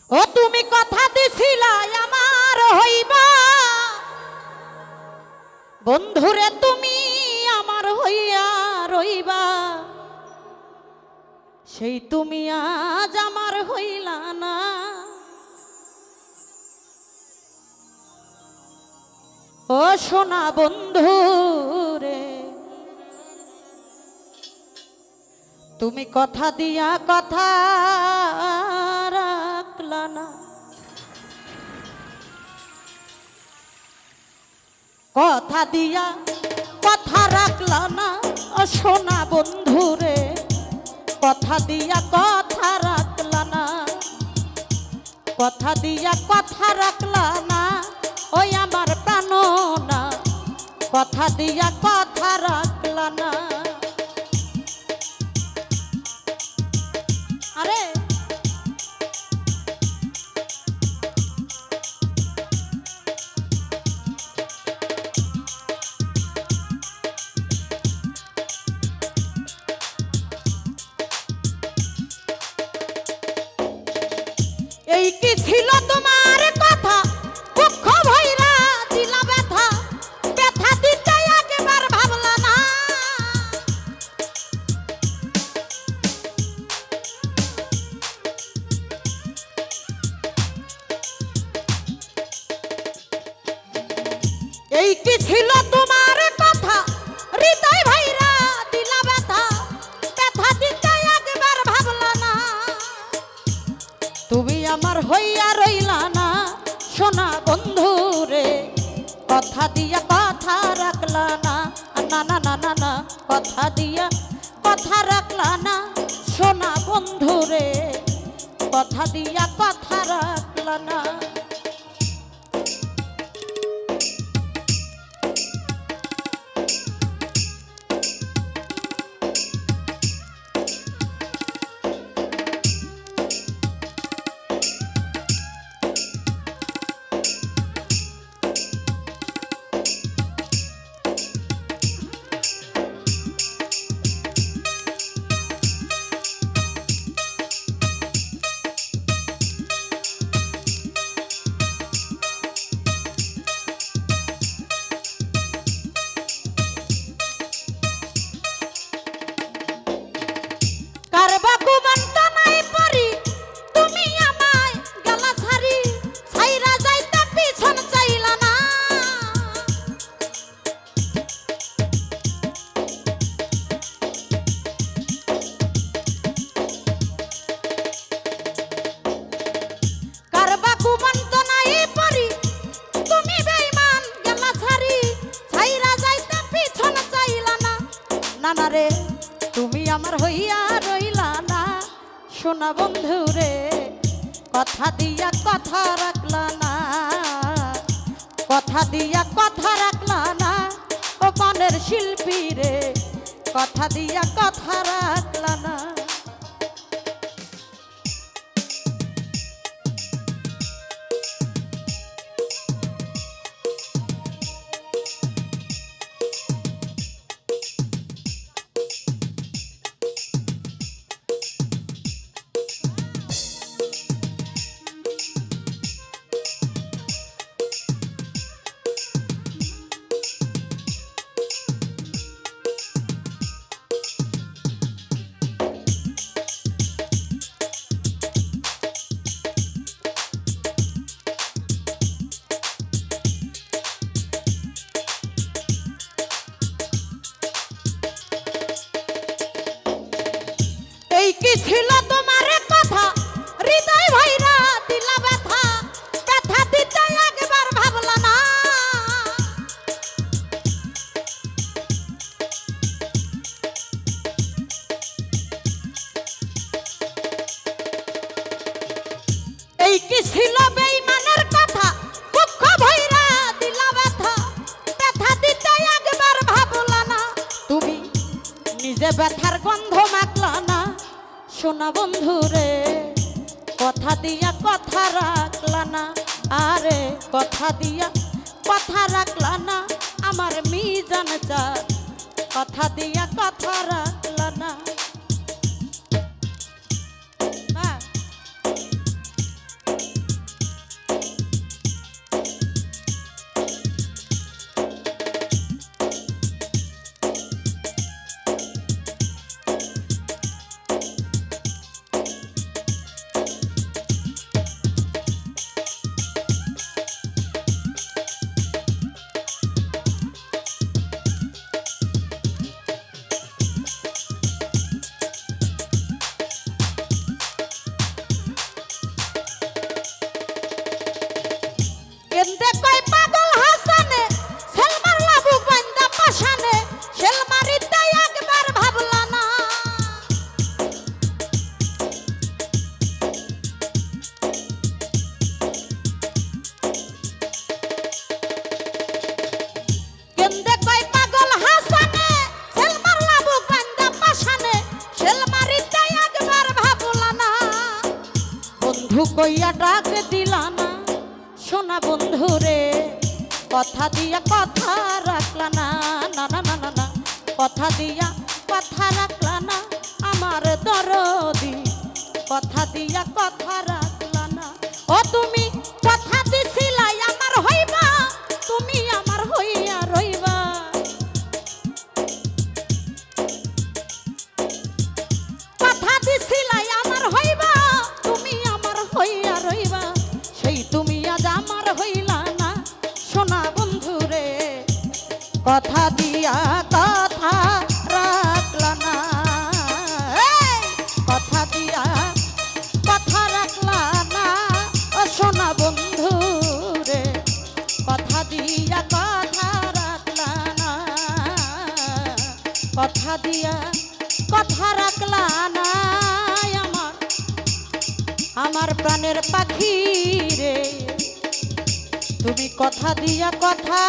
ও তুমি কথা দিছিলা আমার হইবা, বন্ধুরে তুমি আমার হইয়া রইবা, সেই তুমি আজ আমার হইলা না। ও সোনা বন্ধুরে তুমি কথা দিয়া কথা রাখলা না, কথা দিয়া কথা রাখলা না। ও সোনা বন্ধুরে কথা দিয়া কথা রাখলা না, কথা দিয়া কথা রাখলা না। ওই আমার প্রাণ না, কথা দিয়া কথা রাখলা না। আরে এই কি ছিল তোমার কথা, দুঃখ ভৈরা দিলা ব্যথা, ব্যথা দিতে একবার ভাবলা না। এই কি ছিল তোমার কথা, হৃদয় ভৈরা দিলা ব্যথা, ব্যথা দিতে একবার ভাবলা না। তুমি আমার হইয়া রইলা না, সোনা বন্ধুরে কথা দিয়া কথা রাখলা না। না না না না না, কথা দিয়া কথা রাখলা না। সোনা বন্ধুরে কথা দিয়া কথা রাখলা না। না রে তুমি আমার হইয়া রইলা না, সোনা বন্ধুরে কথা দিয়া কথা রাখলা না, কথা দিয়া কথা রাখলা না। ও গানের শিল্পী রে কথা দিয়া কথা রাখলা না। এই কি ছিল তোমার কথা, হৃদয় ভৈরা দিলা ব্যথা, ব্যথা দিতে একবার ভাবলা না। এই কি ছিল বেঈমানের কথা, দুঃখ ভৈরা দিলা ব্যথা, ব্যথা দিতে একবার ভাবলা না। তুমি নিজে ব্যথার গন্ধ মাখলা না, সোনা বন্ধুরে কথা দিয়া কথা রাখলা না। আরে কথা দিয়া কথা রাখলা না, আমার মিজান চাঁদ কথা দিয়া কথা রাখলা না। ডাক দিলা না সোনা বন্ধু রে কথা দিয়া কথা রাখলা না না না না না না কথা দিয়া কথা রাখলা না আমার দরদি কথা দিয়া কথা রাখলা না ও তুমি কথা দিছিলাই আমার হইবা তুমি আমার হইয়া রইবা কথা দিছিলাই আমার হইবা তুমি আমার হইয়া রইবা সেই তুমি আজ আমার হইলা না সোনা বন্ধু রে কথা দিয়া কথা রাখলা না কথা দিয়া কথা রাখলা না ও সোনা বন্ধু রে কথা দিয়া কথা রাখলা না কথা দিয়া কথা রাখলা না আমার প্রাণের পাখি রে তুমি কথা দিয়া কথা